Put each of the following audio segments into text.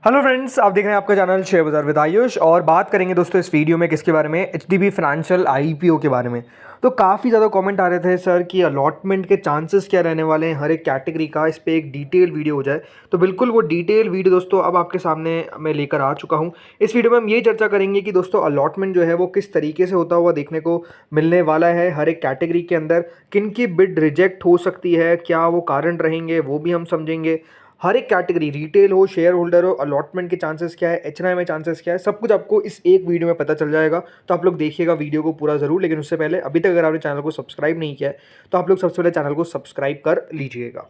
Hello friends, आप देख रहे हैं आपका चैनल शेयर बाजार विद आयुष। और बात करेंगे दोस्तों इस वीडियो में किसके बारे में, एचडीबी फाइनेंशियल आईपीओ के बारे में। तो काफ़ी ज़्यादा कमेंट आ रहे थे सर कि अलॉटमेंट के चांसेस क्या रहने वाले हैं हर एक कैटेगरी का, इस पे एक डिटेल वीडियो हो जाए। तो बिल्कुल वो डिटेल वीडियो दोस्तों अब आपके सामने मैं लेकर आ चुका हूँ। इस वीडियो में हम ये चर्चा करेंगे कि दोस्तों अलॉटमेंट जो है वो किस तरीके से होता हुआ देखने को मिलने वाला है हर एक कैटेगरी के अंदर, किन की बिड रिजेक्ट हो सकती है, क्या वो कारण रहेंगे वो भी हम समझेंगे। हर एक कैटेगरी, रिटेल हो, शेयर होल्डर हो, अलॉटमेंट के चांसेस क्या है, एचएनआई में चांसेस क्या है, सब कुछ आपको इस एक वीडियो में पता चल जाएगा। तो आप लोग देखिएगा वीडियो को पूरा ज़रूर। लेकिन उससे पहले अभी तक अगर आपने चैनल को सब्सक्राइब नहीं किया है तो आप लोग सबसे पहले चैनल को सब्सक्राइब कर लीजिएगा।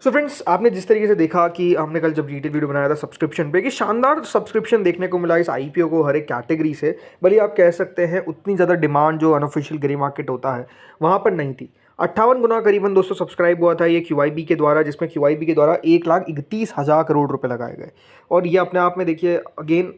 सो फ्रेंड्स, आपने जिस तरीके से देखा कि हमने कल जब डिटेल वीडियो बनाया था सब्सक्रिप्शन पे, कि शानदार सब्सक्रिप्शन देखने को मिला इस आईपीओ को हर एक कैटेगरी से। भले आप कह सकते हैं उतनी ज़्यादा डिमांड जो अनऑफिशियल ग्रे मार्केट होता है वहाँ पर नहीं थी। 58 गुना करीबन दोस्तों सब्सक्राइब हुआ था ये क्यूआईबी के द्वारा, जिसमें क्यूआईबी के द्वारा 1,31,000 करोड़ रुपए लगाए गए। और ये अपने आप में देखिए अगेन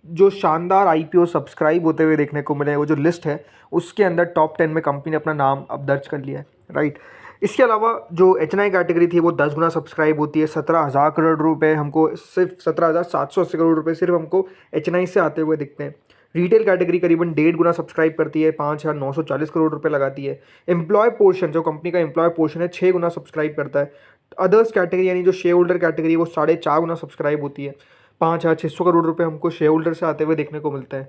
जो शानदार आईपीओ सब्सक्राइब होते हुए देखने को मिले, वो जो लिस्ट है उसके अंदर टॉप 10 में कंपनी ने अपना नाम अब दर्ज कर लिया है, राइट। इसके अलावा जो एचएनआई कैटेगरी थी वो 10 गुना सब्सक्राइब होती है। 17,000 करोड़ रुपए हमको, सिर्फ 17,780 करोड़ रुपए सिर्फ हमको एचएनआई से आते हुए दिखते हैं। रिटेल कैटेगरी करीबन 1.5 गुना सब्सक्राइब करती है, 5,940 करोड़ रुपए लगाती है। एम्प्लॉय पोर्शन, जो कंपनी का एम्प्लॉय पोर्शन है, 6 गुना सब्सक्राइब करता है। अदर्स कैटेगरी यानी जो शेयर होल्डर कैटेगरी वो 4.5 गुना सब्सक्राइब होती है। 5,600 करोड़ रुपए हमको शेयर होल्डर से आते हुए देखने को मिलते हैं।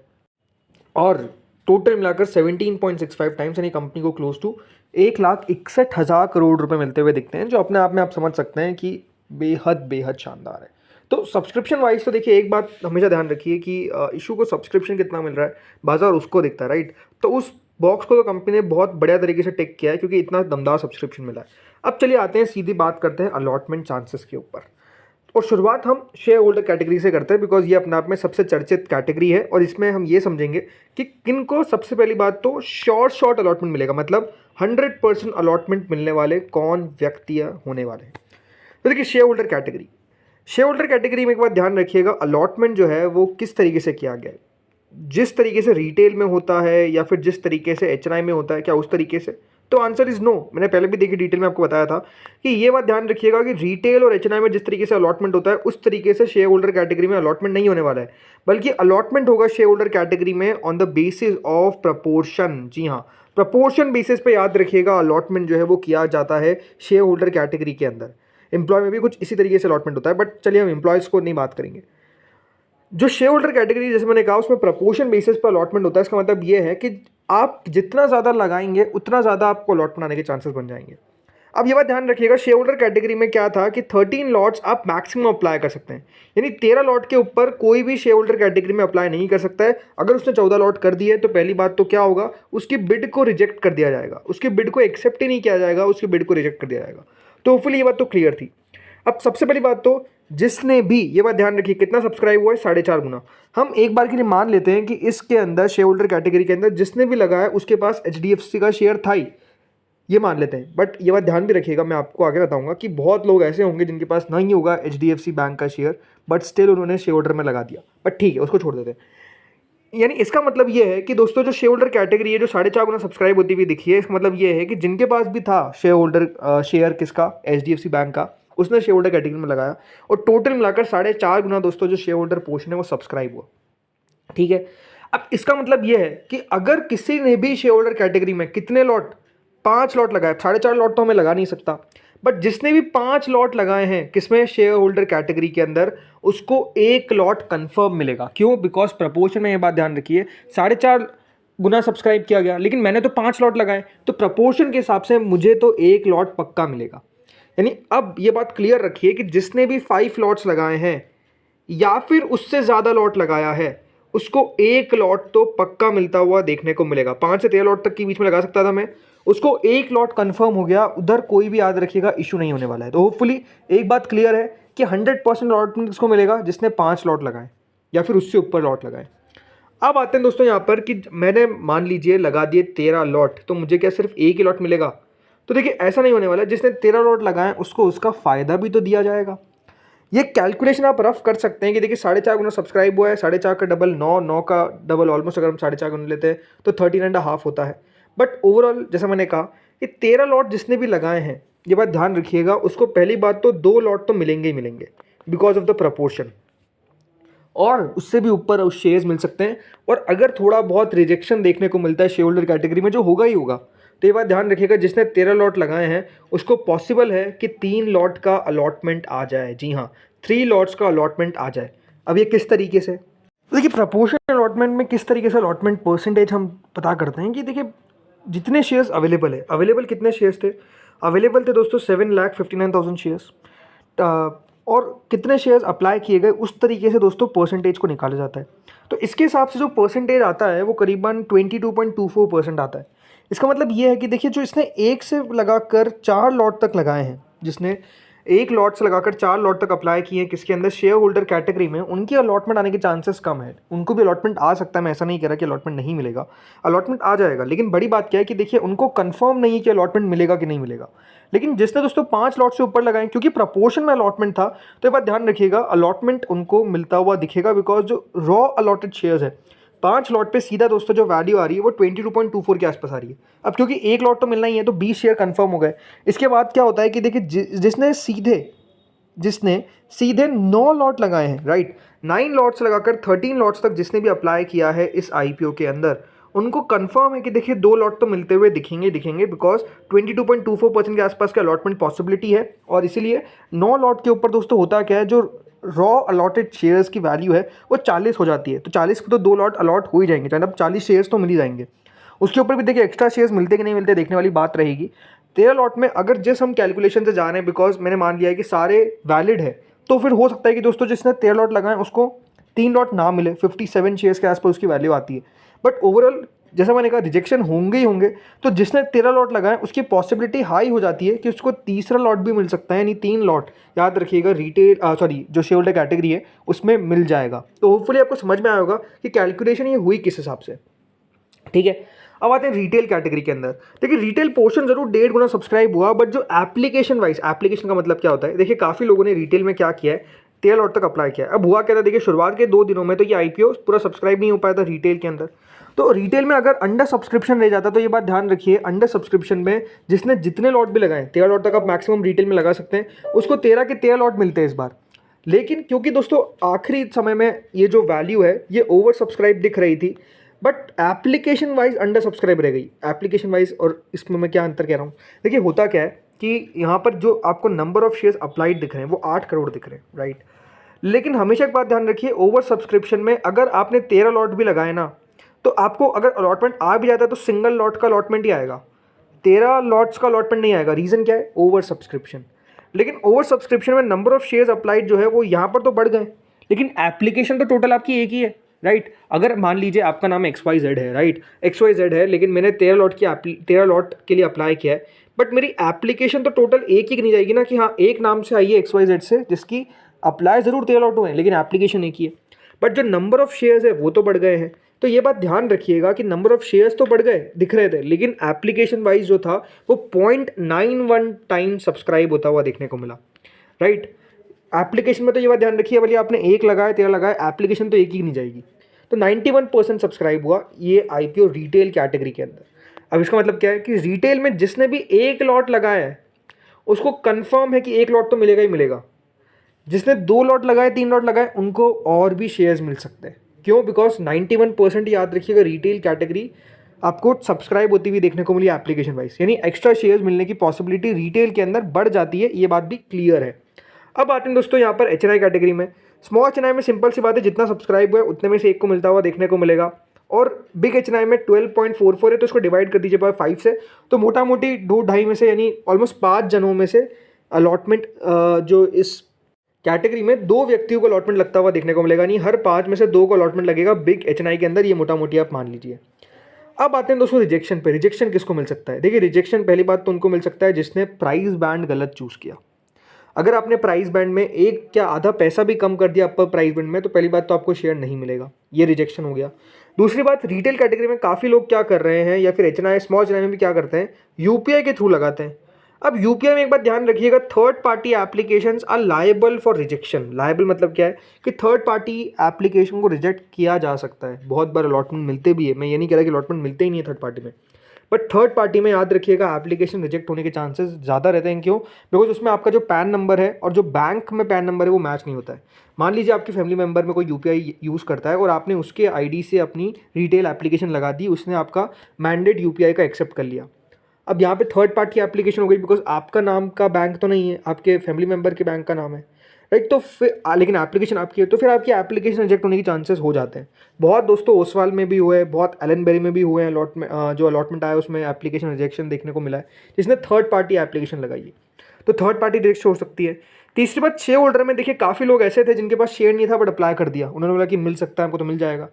और टोटल मिलाकर 17.65 टाइम्स यानी कंपनी को क्लोज टू 1,61,000 करोड़ रुपए मिलते हुए दिखते हैं, जो अपने आप में आप समझ सकते हैं कि बेहद बेहद शानदार है। तो सब्सक्रिप्शन वाइज तो देखिए एक बात हमेशा ध्यान रखिए कि इशू को सब्सक्रिप्शन कितना मिल रहा है, बाजार उसको देखता है, राइट। तो उस बॉक्स को तो कंपनी ने बहुत बढ़िया तरीके से टिक किया है क्योंकि इतना दमदार सब्सक्रिप्शन मिला है। अब चलिए आते हैं, सीधी बात करते हैं अलॉटमेंट चांसेस के ऊपर। और शुरुआत हम शेयर होल्डर कैटेगरी से करते हैं बिकॉज ये अपने आप में सबसे चर्चित कैटेगरी है। और इसमें हम ये समझेंगे कि किन को सबसे पहली बात तो शॉर्ट अलॉटमेंट मिलेगा, मतलब 100% अलॉटमेंट मिलने वाले कौन व्यक्ति होने वाले हैं। तो देखिए शेयर होल्डर कैटेगरी में एक बात ध्यान रखिएगा, अलॉटमेंट जो है वो किस तरीके से किया गया है। जिस तरीके से रिटेल में होता है या फिर जिस तरीके से एचएनआई में होता है, क्या उस तरीके से? तो आंसर इज नो। मैंने पहले भी देखी डिटेल में आपको बताया था कि ये बात ध्यान रखिएगा कि रिटेल और एचएनआई में जिस तरीके से अलॉटमेंट होता है उस तरीके से शेयर होल्डर कैटेगरी में अलॉटमेंट नहीं होने वाला है, बल्कि अलॉटमेंट होगा शेयर होल्डर कैटेगरी में on the basis of proportion. जी हाँ, प्रपोर्शन बेसिस पे याद रखिएगा अलॉटमेंट जो है वो किया जाता है शेयर होल्डर कैटेगरी के अंदर। एम्प्लॉय में भी कुछ इसी तरीके से अलॉटमेंट होता है, बट चलिए हम एम्प्लॉयज़ को नहीं बात करेंगे। जो शेयर होल्डर कैटेगरी जैसे मैंने कहा उसमें प्रपोर्शन बेसिस पर अलॉटमेंट होता है। इसका मतलब ये है कि आप जितना ज़्यादा लगाएंगे उतना ज़्यादा आपको अलॉटमेंट आने के चांसेस बन जाएंगे। अब ये बात ध्यान रखिएगा, शेयर होल्डर कैटेगरी में क्या था कि 13 लॉट्स आप मैक्सिमम अप्लाई कर सकते हैं, यानी 13 लॉट के ऊपर कोई भी शेयर होल्डर कैटेगरी में अप्लाई नहीं कर सकता है। अगर उसने 14 लॉट कर दिए तो पहली बात तो क्या होगा, उसकी बिड को रिजेक्ट कर दिया जाएगा, उसकी बिड को एक्सेप्ट ही नहीं किया जाएगा, उसकी बिड को रिजेक्ट कर दिया जाएगा। तो होपफुली ये बात तो क्लियर थी। अब सबसे पहली बात तो जिसने भी, ये बात ध्यान रखिए, कितना सब्सक्राइब हुआ है, 4.5 गुना। हम एक बार के लिए मान लेते हैं कि इसके अंदर शेयर होल्डर कैटेगरी के अंदर जिसने भी लगाया उसके पास एचडीएफसी का शेयर था ही, ये मान लेते हैं। बट ये बात ध्यान भी रखिएगा, मैं आपको आगे बताऊंगा कि बहुत लोग ऐसे होंगे जिनके पास नहीं होगा एचडीएफसी बैंक का शेयर, बट स्टिल उन्होंने शेयर होल्डर में लगा दिया। बट ठीक है, उसको छोड़ देते हैं। यानी इसका मतलब ये है कि दोस्तों जो शेयर होल्डर कैटेगरी है जो 4.5 गुना सब्सक्राइब होती हुई दिखी है, इसका मतलब ये है कि जिनके पास भी था शेयर होल्डर शेयर किसका, एचडीएफसी बैंक का, उसने शेयर होल्डर कैटेगरी में लगाया और टोटल मिलाकर 4.5 गुना दोस्तों जो शेयर होल्डर पोर्शन है वो सब्सक्राइब हुआ। ठीक है, अब इसका मतलब यह है कि अगर किसी ने भी शेयर होल्डर कैटेगरी में कितने लॉट, 5 लॉट लगाए, 4.5 लॉट तो हमें लगा नहीं सकता, बट जिसने भी 5 लॉट लगाए हैं किसमें, शेयर होल्डर कैटेगरी के अंदर, उसको 1 लॉट कंफर्म मिलेगा। क्यों? बिकॉज प्रपोर्शन में ये बात ध्यान रखिए, 4.5 गुना सब्सक्राइब किया गया लेकिन मैंने तो 5 लॉट लगाए, तो प्रपोर्शन के हिसाब से मुझे तो 1 लॉट पक्का मिलेगा। यानी अब ये बात क्लियर रखिए कि जिसने भी 5 लॉट्स लगाए हैं या फिर उससे ज़्यादा लॉट लगाया है उसको 1 लॉट तो पक्का मिलता हुआ देखने को मिलेगा। 5 से 13 लॉट तक के बीच में लगा सकता था मैं, उसको 1 लॉट कंफर्म हो गया, उधर कोई भी याद रखिएगा इशू नहीं होने वाला है। तो होपफुली एक बात क्लियर है कि 100% अलॉटमेंट किसको मिलेगा, जिसने 5 लॉट लगाए या फिर उससे ऊपर लॉट लगाए। अब आते हैं दोस्तों यहाँ पर कि मैंने मान लीजिए लगा दिए 13 लॉट, तो मुझे क्या सिर्फ 1 ही लॉट मिलेगा? तो देखिए ऐसा नहीं होने वाला। जिसने 13 लॉट लगाए उसको उसका फ़ायदा भी तो दिया जाएगा। ये कैलकुलेशन आप रफ कर सकते हैं कि देखिए 4.5 गुना सब्सक्राइब हुआ है, 4.5 का डबल 9, 9 का डबल ऑलमोस्ट अगर हम 4.5 गुना लेते हैं तो 13.5 होता है। बट ओवरऑल जैसा मैंने कहा, ये 13 लॉट जिसने भी लगाए हैं ये बात ध्यान रखिएगा, उसको पहली बात तो 2 लॉट तो मिलेंगे ही मिलेंगे बिकॉज ऑफ द प्रपोर्शन, और उससे भी ऊपर उस शेयर्स मिल सकते हैं। और अगर थोड़ा बहुत रिजेक्शन देखने को मिलता है शेयर होल्डर कैटेगरी में, जो होगा ही होगा, तो ये बात ध्यान रखिएगा जिसने 13 लॉट लगाए हैं उसको पॉसिबल है कि 3 लॉट का अलॉटमेंट आ जाए। जी हाँ, 3 लॉट्स का अलॉटमेंट आ जाए। अब ये किस तरीके से, देखिए प्रपोर्शन अलॉटमेंट में किस तरीके से अलॉटमेंट परसेंटेज हम पता करते हैं कि देखिए जितने शेयर्स अवेलेबल है, अवेलेबल कितने शेयर्स थे, अवेलेबल थे दोस्तों 7,59,000 शेयर्स, और कितने शेयर्स अप्लाई किए गए, उस तरीके से दोस्तों परसेंटेज को निकाला जाता है। तो इसके हिसाब से जो परसेंटेज आता है वो करीबन 22.24% आता है। इसका मतलब ये है कि देखिए जो इसने एक से लगाकर 4 लॉट तक लगाए हैं, जिसने एक लॉट से लगाकर 4 लॉट तक अप्लाई किए हैं किसके अंदर, शेयर होल्डर कैटेगरी में, उनकी अलॉटमेंट आने के चांसेस कम है। उनको भी अलॉटमेंट आ सकता है, मैं ऐसा नहीं कह रहा कि अलॉटमेंट नहीं मिलेगा, अलॉटमेंट आ जाएगा। लेकिन बड़ी बात क्या है कि देखिए उनको कंफर्म नहीं है कि अलॉटमेंट मिलेगा कि नहीं मिलेगा। लेकिन जिसने दोस्तों 5 लॉट से ऊपर लगाए, क्योंकि प्रपोर्शन में अलॉटमेंट था, तो ये बात ध्यान रखिएगा अलॉटमेंट उनको मिलता हुआ दिखेगा, बिकॉज जो रॉ अलॉटेड शेयर्स है 5 लॉट पे सीधा दोस्तों जो वैल्यू आ रही है वो 22.24 के आसपास आ रही है। अब क्योंकि एक लॉट तो मिलना ही है तो 20 शेयर कंफर्म हो गए। इसके बाद क्या होता है कि देखिए जिसने सीधे 9 लॉट लगाए हैं, राइट, 9 लॉट से लगाकर 13 लॉट्स तक जिसने भी अप्लाई किया है इस आईपीओ के अंदर, उनको कंफर्म है कि देखिए 2 लॉट तो मिलते हुए दिखेंगे बिकॉज 22.24% के आसपास का अलॉटमेंट पॉसिबिलिटी है। और इसीलिए 9 लॉट के ऊपर दोस्तों होता क्या है, जो रॉ अलॉटेड शेयर्स की वैल्यू है वो 40 हो जाती है। तो 40 को तो 2 लॉट अलॉट हो ही जाएंगे, मतलब 40 शेयर्स तो मिल ही जाएंगे। उसके ऊपर भी देखिए एक्स्ट्रा शेयर्स मिलते कि नहीं मिलते देखने वाली बात रहेगी। 13 लॉट में अगर जिस हम कैलकुलेशन से जा रहे हैं, बिकॉज मैंने मान लिया है कि सारे वैलिड है, तो फिर हो सकता है कि दोस्तों जिसने 13 लॉट लगाए उसको 3 लॉट ना मिले, 57 शेयर्स के आसपास उसकी वैल्यू आती है। बट ओवरऑल जैसा मैंने कहा रिजेक्शन होंगे ही होंगे, तो जिसने 13 लॉट लगाए उसकी पॉसिबिलिटी हाई हो जाती है कि उसको तीसरा लॉट भी मिल सकता है, यानी 3 लॉट याद रखिएगा जो शेयर होल्डर कैटेगरी है उसमें मिल जाएगा। तो होपफुली आपको समझ में आया होगा कि कैलकुलेशन ये हुई किस हिसाब से, ठीक है। अब आते हैं रिटेल कैटेगरी के अंदर। देखिए रिटेल पोर्शन जरूर 1.5 गुना सब्सक्राइब हुआ, बट जो एप्लीकेशन वाइज, एप्लीकेशन का मतलब क्या होता है, देखिए काफ़ी लोगों ने रिटेल में क्या किया है, 13 लॉट तक अप्लाई किया है। अब हुआ क्या था, देखिए शुरुआत के 2 दिनों में तो ये आईपीओ पूरा सब्सक्राइब नहीं हो पाया था रिटेल के अंदर। तो रिटेल में अगर अंडर सब्सक्रिप्शन रह जाता, तो ये बात ध्यान रखिए, अंडर सब्सक्रिप्शन में जिसने जितने लॉट भी लगाए, 13 लॉट तक आप मैक्सिमम रिटेल में लगा सकते हैं, उसको 13 के 13 लॉट मिलते हैं इस बार। लेकिन क्योंकि दोस्तों आखिरी समय में ये जो वैल्यू है ये ओवर सब्सक्राइब दिख रही थी, but application wise under subscribe रह गई। एप्लीकेशन वाइज और इसमें मैं क्या अंतर कह रहा हूँ, देखिए होता क्या है कि यहाँ पर जो आपको नंबर ऑफ शेयर्स अप्लाइड दिख रहे हैं वो 8 करोड़ दिख रहे हैं, राइट। लेकिन हमेशा एक बात ध्यान रखिए, ओवर सब्सक्रिप्शन में अगर आपने 13 लॉट भी लगाए ना, तो आपको अगर अलॉटमेंट आ भी जाता है तो सिंगल लॉट का अलॉटमेंट ही आएगा, 13 लॉट्स का अलॉटमेंट नहीं आएगा। रीज़न क्या है, ओवर सब्सक्रिप्शन। लेकिन ओवर सब्सक्रिप्शन में नंबर ऑफ शेयर्स अप्लाइड जो है वो यहाँ पर तो बढ़ गए, लेकिन एप्लीकेशन तो टोटल आपकी एक ही है, राइट। अगर मान लीजिए आपका नाम XYZ है, राइट, XYZ है, लेकिन मैंने 13 लॉट के लिए अप्लाई किया है, बट मेरी एप्लीकेशन तो टोटल एक ही नहीं जाएगी ना, कि हाँ एक नाम से आई है XYZ से, जिसकी अप्लाई ज़रूर 13 लॉट हुए हैं लेकिन एप्लीकेशन एक ही है, बट जो नंबर ऑफ शेयर्स है वो तो बढ़ गए हैं। तो ये बात ध्यान रखिएगा कि नंबर ऑफ शेयर्स तो बढ़ गए दिख रहे थे, लेकिन एप्लीकेशन वाइज जो था वो 0.91 टाइम सब्सक्राइब होता हुआ देखने को मिला, राइट। एप्लीकेशन में तो ये बात ध्यान रखिए, भले आपने एक लगाया 13 लगाया, एप्लीकेशन तो एक ही नहीं जाएगी। तो 91% सब्सक्राइब हुआ ये आईपीओ रिटेल कैटेगरी के अंदर। अब इसका मतलब क्या है कि रिटेल में जिसने भी एक लॉट लगाया है उसको कंफर्म है कि एक लॉट तो मिलेगा ही मिलेगा। जिसने 2 लॉट लगाए 3 लॉट लगाए उनको और भी शेयर्स मिल सकते हैं। क्यों, बिकॉज 91% याद रखिएगा रिटेल कैटेगरी आपको सब्सक्राइब होती हुई देखने को मिली एप्लीकेशन वाइज, यानी एक्स्ट्रा शेयर्स मिलने की पॉसिबिलिटी रिटेल के अंदर बढ़ जाती है, ये बात भी क्लियर है। अब आते हैं दोस्तों यहाँ पर HNI कैटेगरी में। स्मॉल HNI में सिंपल सी बात है, जितना सब्सक्राइब हुआ है उतने में से एक को मिलता हुआ देखने को मिलेगा, और बिग HNI में 12.44 है, तो इसको डिवाइड कर दीजिए बाय 5 से, तो मोटा मोटी 2-2.5 में से यानी ऑलमोस्ट 5 जनों में से अलॉटमेंट जो इस कैटेगरी में 2 व्यक्तियों को अलॉटमेंट लगता हुआ देखने को मिलेगा, नहीं हर 5 में से 2 को अलॉटमेंट लगेगा बिग HNI के अंदर, ये मोटा मोटी आप मान लीजिए। अब आते हैं दोस्तों रिजेक्शन पे। रिजेक्शन किसको मिल सकता है, देखिए रिजेक्शन पहली बात तो उनको मिल सकता है जिसने प्राइस बैंड गलत चूज़ किया। अगर आपने प्राइस बैंड में एक क्या आधा पैसा भी कम कर दिया अपर प्राइस बैंड में, तो पहली बात तो आपको शेयर नहीं मिलेगा, ये रिजेक्शन हो गया। दूसरी बात, रिटेल कैटेगरी में काफ़ी लोग क्या कर रहे हैं, या फिर HNI स्मॉल HNI में भी क्या करते हैं, UPI के थ्रू लगाते हैं। अब UPI में एक बात ध्यान रखिएगा, third party applications are liable for rejection. Liable मतलब क्या है कि थर्ड पार्टी एप्लीकेशन को रिजेक्ट किया जा सकता है। बहुत बार अलॉटमेंट मिलते भी है, मैं ये नहीं कह रहा कि अलॉटमेंट मिलते ही नहीं है थर्ड पार्टी में, बट थर्ड पार्टी में याद रखिएगा एप्लीकेशन रिजेक्ट होने के चांसेस ज़्यादा रहते हैं। क्यों? बिकॉज उसमें आपका जो पैन नंबर है और जो बैंक में पैन नंबर है वो मैच नहीं होता है। मान लीजिए आपकी फैमिली मेंबर में कोई यूपीआई यूज़ करता है और आपने उसके आईडी से अपनी रिटेल एप्लीकेशन लगा दी, उसने आपका मैंडेट यूपीआई का एक्सेप्ट कर लिया। अब यहाँ पे थर्ड पार्टी एप्लीकेशन हो गई, बिकॉज आपका नाम का बैंक तो नहीं है, आपके फैमिली मेंबर के बैंक का नाम है, राइट। तो फिर लेकिन एप्लीकेशन आपकी है, तो फिर आपकी एप्लीकेशन रिजेक्ट होने के चांसेस हो जाते हैं। बहुत दोस्तों ओसवाल में भी हुए हैं, बहुत एलनबेरी में भी हुए हैं, जो अलॉटमेंट आया उसमें एप्लीकेशन रिजेक्शन देखने को मिला है, जिसने थर्ड पार्टी एप्लीकेशन लगाई है। तो थर्ड पार्टी रिजेक्ट हो सकती है। तीसरी बात, शेयर होल्डर में देखिए काफ़ी लोग ऐसे थे जिनके पास शेयर नहीं था बट अप्लाई कर दिया, उन्होंने बोला कि मिल सकता है हमको, तो मिल जाएगा,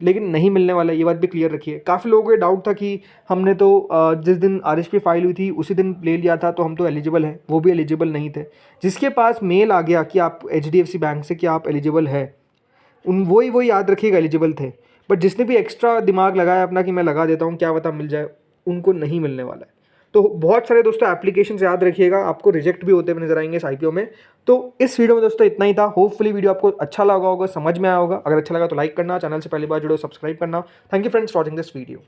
लेकिन नहीं मिलने वाला है, ये बात भी क्लियर रखिए। काफ़ी लोगों को डाउट था कि हमने तो जिस दिन आरएसपी फाइल हुई थी उसी दिन ले लिया था तो हम तो एलिजिबल हैं, वो भी एलिजिबल नहीं थे। जिसके पास मेल आ गया कि आप एचडीएफसी बैंक से कि आप एलिजिबल है, वही याद रखिएगा एलिजिबल थे। बट जिसने भी एक्स्ट्रा दिमाग लगाया अपना कि मैं लगा देता हूँ क्या पता मिल जाए, उनको नहीं मिलने वाला है। तो बहुत सारे दोस्तों एप्लीकेशन याद रखिएगा, आपको रिजेक्ट भी होते हुए नजर आएंगे इस आईपीओ में। तो इस वीडियो में दोस्तों इतना ही था। होपफुली वीडियो आपको अच्छा लगा होगा, समझ में आया होगा। अगर अच्छा लगा तो लाइक करना, चैनल से पहली बार जुड़ो सब्सक्राइब करना। Thank you friends for watching this video.